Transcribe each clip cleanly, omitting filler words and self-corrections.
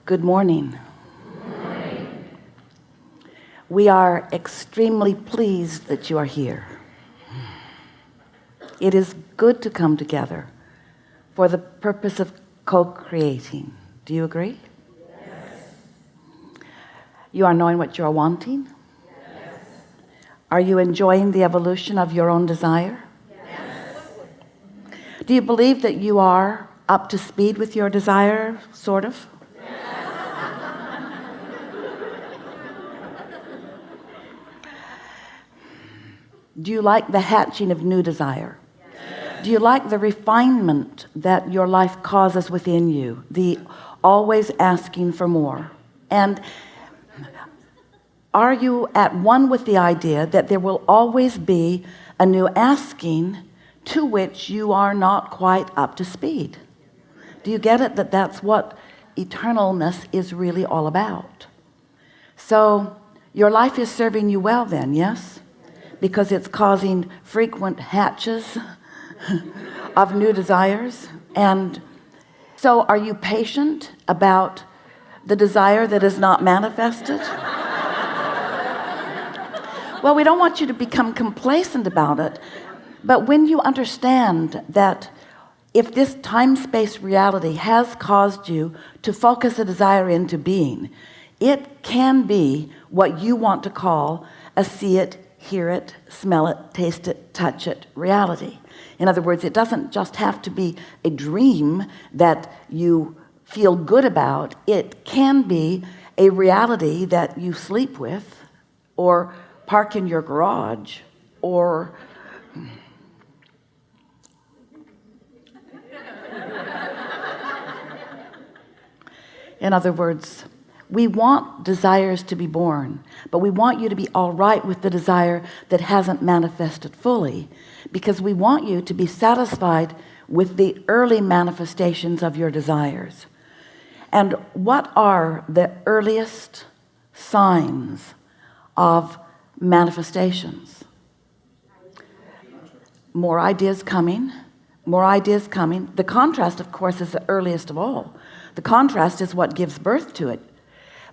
Good morning. We are extremely pleased that you are here. It is good to come together for the purpose of co-creating. Do you agree? Yes. You are knowing what you are wanting? Yes. Are you enjoying the evolution of your own desire? Yes. Do you believe that you are up to speed with your desire, sort of? Do you like the hatching of new desire? Yes. Do you like the refinement that your life causes within you, the always asking for more? And are you at one with the idea that there will always be a new asking to which you are not quite up to speed? Do you get it, that that's what eternalness is really all about? So your life is serving you well then, yes? Because it's causing frequent hatches of new desires. And so are you patient about the desire that is not manifested? Well, we don't want you to become complacent about it, but when you understand that if this time-space reality has caused you to focus a desire into being, it can be what you want to call a see it, hear it, smell it, taste it, touch it reality. In other words, it doesn't just have to be a dream that you feel good about. It can be a reality that you sleep with, or park in your garage, or in other words, we want desires to be born, but we want you to be all right with the desire that hasn't manifested fully, because we want you to be satisfied with the early manifestations of your desires. And what are the earliest signs of manifestations? More ideas coming, more ideas coming. The contrast, of course, is the earliest of all. The contrast is what gives birth to it.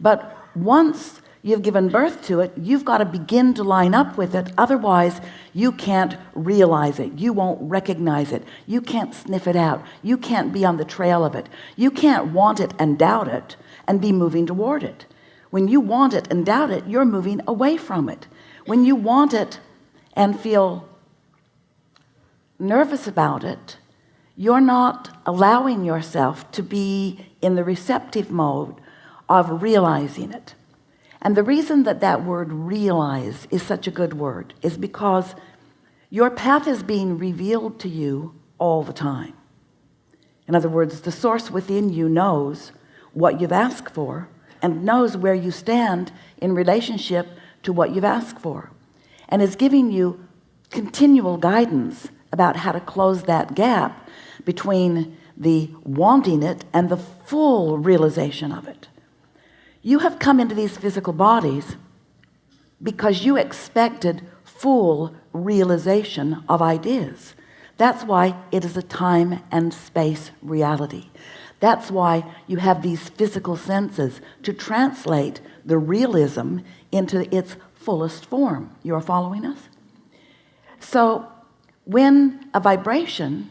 But once you've given birth to it, you've got to begin to line up with it. Otherwise, you can't realize it. You won't recognize it. You can't sniff it out. You can't be on the trail of it. You can't want it and doubt it and be moving toward it. When you want it and doubt it, you're moving away from it. When you want it and feel nervous about it, you're not allowing yourself to be in the receptive mode of realizing it. And the reason that that word realize is such a good word is because your path is being revealed to you all the time. In other words, the source within you knows what you've asked for and knows where you stand in relationship to what you've asked for, and is giving you continual guidance about how to close that gap between the wanting it and the full realization of it. You have come into these physical bodies because you expected full realization of ideas. That's why it is a time and space reality. That's why you have these physical senses to translate the realism into its fullest form. You're following us? So when a vibration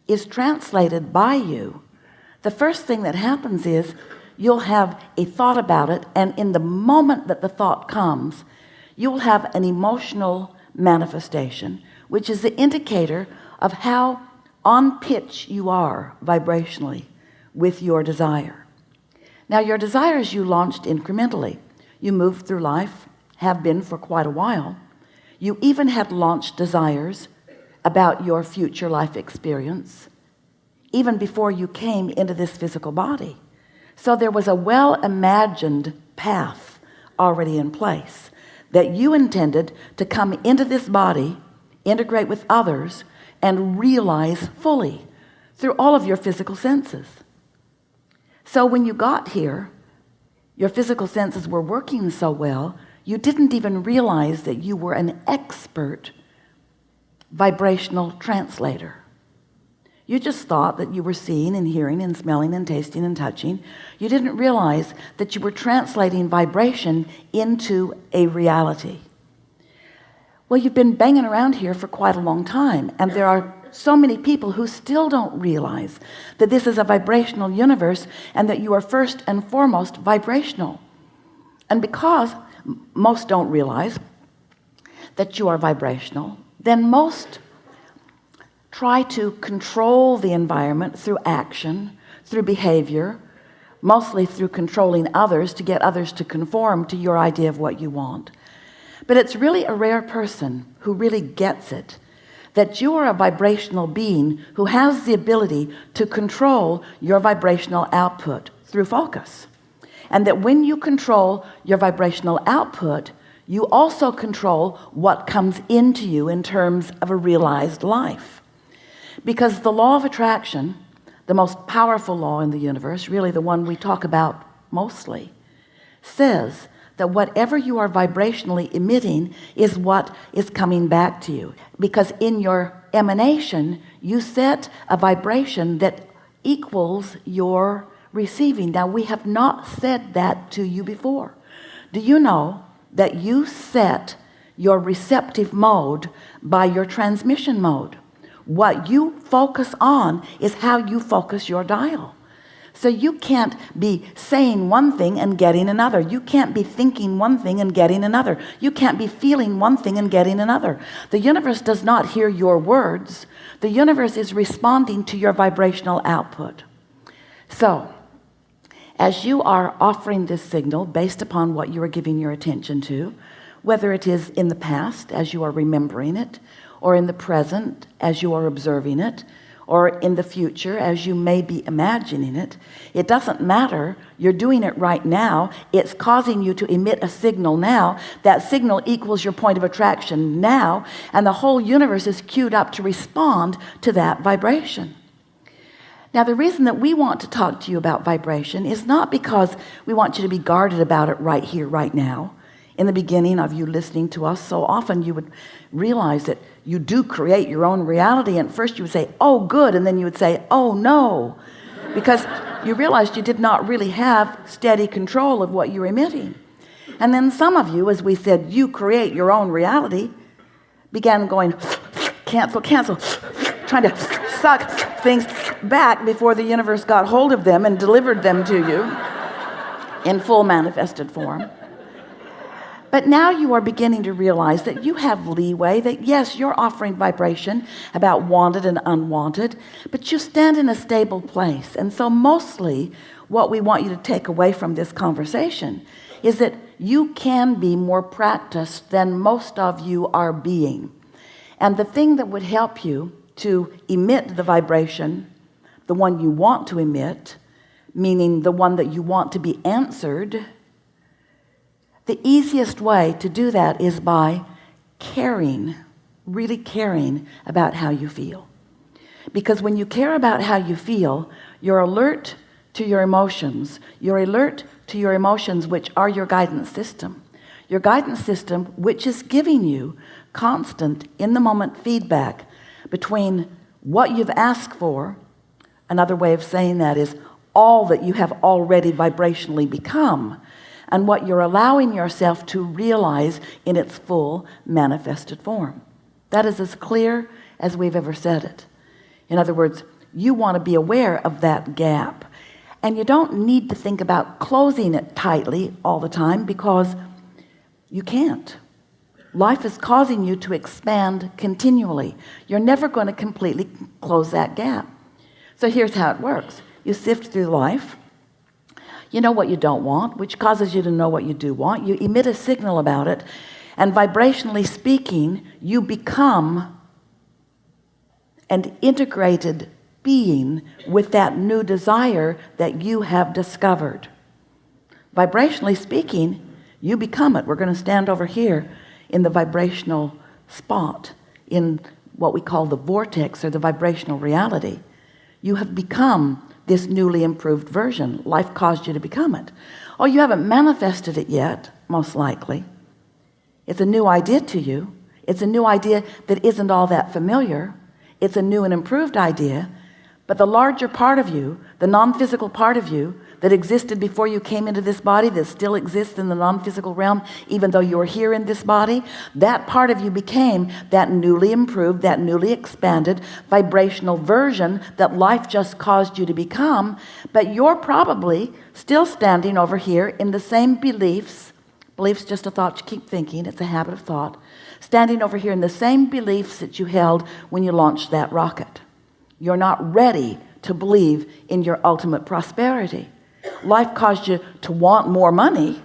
is translated by you, the first thing that happens is you'll have a thought about it, and in the moment that the thought comes, you'll have an emotional manifestation, which is the indicator of how on pitch you are vibrationally with your desire. Now, your desires you launched incrementally. You moved through life, have been for quite a while. You even had launched desires about your future life experience even before you came into this physical body. So there was a well-imagined path already in place that you intended to come into this body, integrate with others, and realize fully through all of your physical senses. So when you got here, your physical senses were working so well, you didn't even realize that you were an expert vibrational translator. You just thought that you were seeing and hearing and smelling and tasting and touching. You didn't realize that you were translating vibration into a reality. Well, you've been banging around here for quite a long time, and there are so many people who still don't realize that this is a vibrational universe and that you are first and foremost vibrational. And because most don't realize that you are vibrational, then most try to control the environment through action, through behavior, mostly through controlling others to get others to conform to your idea of what you want. But it's really a rare person who really gets it, that you are a vibrational being who has the ability to control your vibrational output through focus. And that when you control your vibrational output, you also control what comes into you in terms of a realized life. Because the law of attraction, the most powerful law in the universe, really the one we talk about mostly, says that whatever you are vibrationally emitting is what is coming back to you. Because in your emanation, you set a vibration that equals your receiving. Now, we have not said that to you before. Do you know that you set your receptive mode by your transmission mode? What you focus on is how you focus your dial. So you can't be saying one thing and getting another. You can't be thinking one thing and getting another. You can't be feeling one thing and getting another. The universe does not hear your words. The universe is responding to your vibrational output. So as you are offering this signal based upon what you are giving your attention to, whether it is in the past as you are remembering it, or in the present as you are observing it, or in the future as you may be imagining it, it doesn't matter. You're doing it right now. It's causing you to emit a signal now. That signal equals your point of attraction now, and the whole universe is queued up to respond to that vibration. Now, the reason that we want to talk to you about vibration is not because we want you to be guarded about it right here, right now. In the beginning of you listening to us, so often you would realize that you do create your own reality, and first you would say, oh good, and then you would say, oh no, because you realized you did not really have steady control of what you're emitting. And then some of you, as we said, you create your own reality, began going cancel, trying to suck things back before the universe got hold of them and delivered them to you in full manifested form. But now you are beginning to realize that you have leeway, that yes, you're offering vibration about wanted and unwanted, but you stand in a stable place. And so mostly what we want you to take away from this conversation is that you can be more practiced than most of you are being. And the thing that would help you to emit the vibration, the one you want to emit, meaning the one that you want to be answered, the easiest way to do that is by caring, really caring about how you feel. Because when you care about how you feel, you're alert to your emotions. You're alert to your emotions, which are your guidance system. Your guidance system, which is giving you constant, in-the-moment feedback between what you've asked for. Another way of saying that is all that you have already vibrationally become, and what you're allowing yourself to realize in its full manifested form. That is as clear as we've ever said it. In other words, you want to be aware of that gap, and you don't need to think about closing it tightly all the time, because you can't. Life is causing you to expand continually. You're never going to completely close that gap. So here's how it works. You sift through life. You know what you don't want, which causes you to know what you do want. You emit a signal about it, and vibrationally speaking, you become an integrated being with that new desire that you have discovered. Vibrationally speaking, you become it. We're going to stand over here in the vibrational spot, in what we call the vortex, or the vibrational reality. You have become this newly improved version. Life caused you to become it. Oh, you haven't manifested it yet, most likely. It's a new idea to you. It's a new idea that isn't all that familiar. It's a new and improved idea, But the larger part of you, the non-physical part of you that existed before you came into this body, that still exists in the non-physical realm, even though you're here in this body, that part of you became that newly improved, that newly expanded vibrational version that life just caused you to become. But you're probably still standing over here in the same beliefs. Belief's just a thought you keep thinking. It's a habit of thought. Standing over here in the same beliefs that you held when you launched that rocket. You're not ready to believe in your ultimate prosperity. Life caused you to want more money,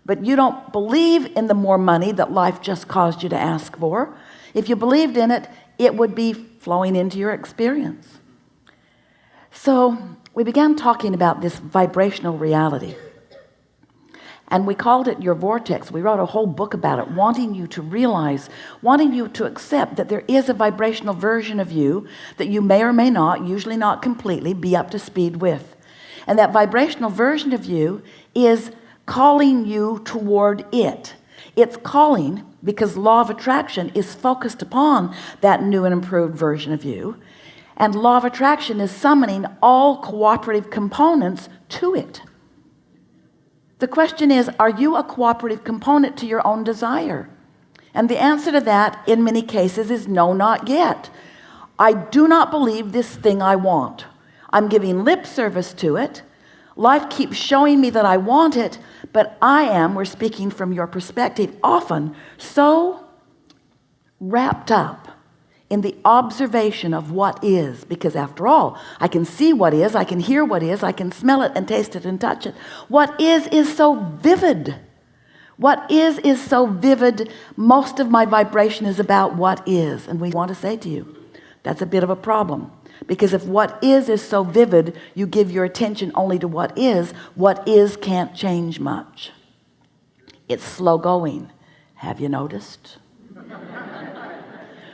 but you don't believe in the more money that life just caused you to ask for. If you believed in it, it would be flowing into your experience. So we began talking about this vibrational reality. And we called it your vortex. We wrote a whole book about it, wanting you to realize, wanting you to accept that there is a vibrational version of you that you may or may not, usually not completely, be up to speed with. And that vibrational version of you is calling you toward it. It's calling because law of attraction is focused upon that new and improved version of you. And law of attraction is summoning all cooperative components to it. The question is, are you a cooperative component to your own desire? And the answer to that in many cases is no, not yet. I do not believe this thing I want. I'm giving lip service to it. Life keeps showing me that I want it, but I am, we're speaking from your perspective, often so wrapped up in the observation of what is, because after all, I can see what is, I can hear what is, I can smell it and taste it and touch it. What is so vivid. What is so vivid. Most of my vibration is about what is. And we want to say to you, that's a bit of a problem. Because if what is so vivid, you give your attention only to what is can't change much. It's slow going. Have you noticed?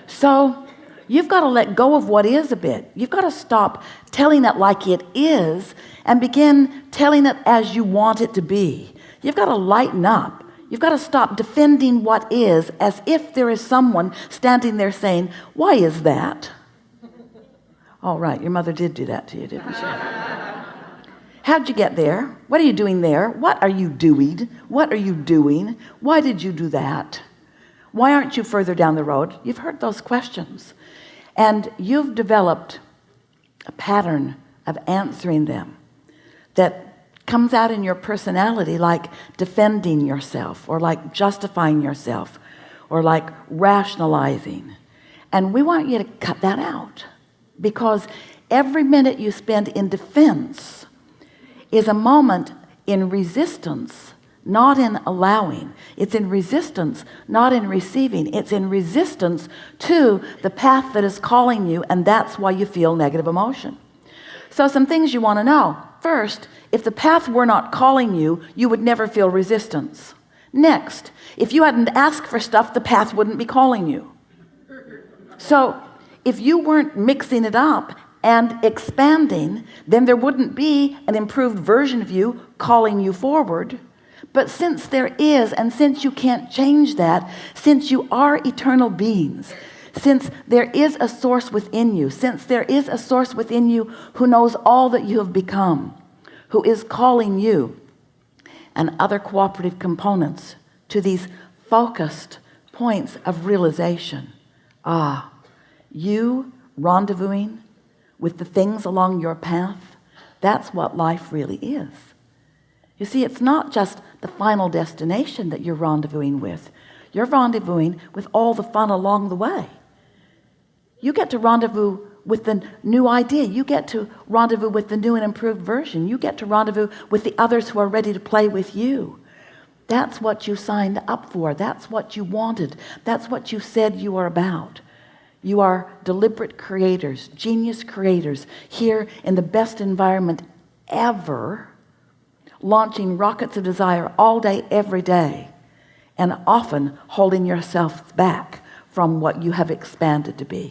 So you've got to let go of what is a bit. You've got to stop telling it like it is and begin telling it as you want it to be. You've got to lighten up. You've got to stop defending what is as if there is someone standing there saying, why is that? All right, your mother did do that to you, didn't she? How'd you get there? What are you doing there? What are you doing? What are you doing? Why did you do that? Why aren't you further down the road? You've heard those questions. And you've developed a pattern of answering them that comes out in your personality, like defending yourself or like justifying yourself or like rationalizing. And we want you to cut that out, because every minute you spend in defense is a moment in resistance, not in allowing. It's in resistance, not in receiving. It's in resistance to the path that is calling you, and that's why you feel negative emotion. So some things you want to know. First, if the path were not calling you, you would never feel resistance. Next, if you hadn't asked for stuff, the path wouldn't be calling you. So if you weren't mixing it up and expanding, then there wouldn't be an improved version of you calling you forward. But since there is, and since you can't change that, since you are eternal beings, since there is a source within you, since there is a source within you who knows all that you have become, who is calling you and other cooperative components to these focused points of realization. You rendezvousing with the things along your path, that's what life really is. You see, it's not just the final destination that you're rendezvousing with. You're rendezvousing with all the fun along the way. You get to rendezvous with the new idea. You get to rendezvous with the new and improved version. You get to rendezvous with the others who are ready to play with you. That's what you signed up for. That's what you wanted. That's what you said you are about. You are deliberate creators, genius creators, here in the best environment ever, launching rockets of desire all day, every day, and often holding yourself back from what you have expanded to be.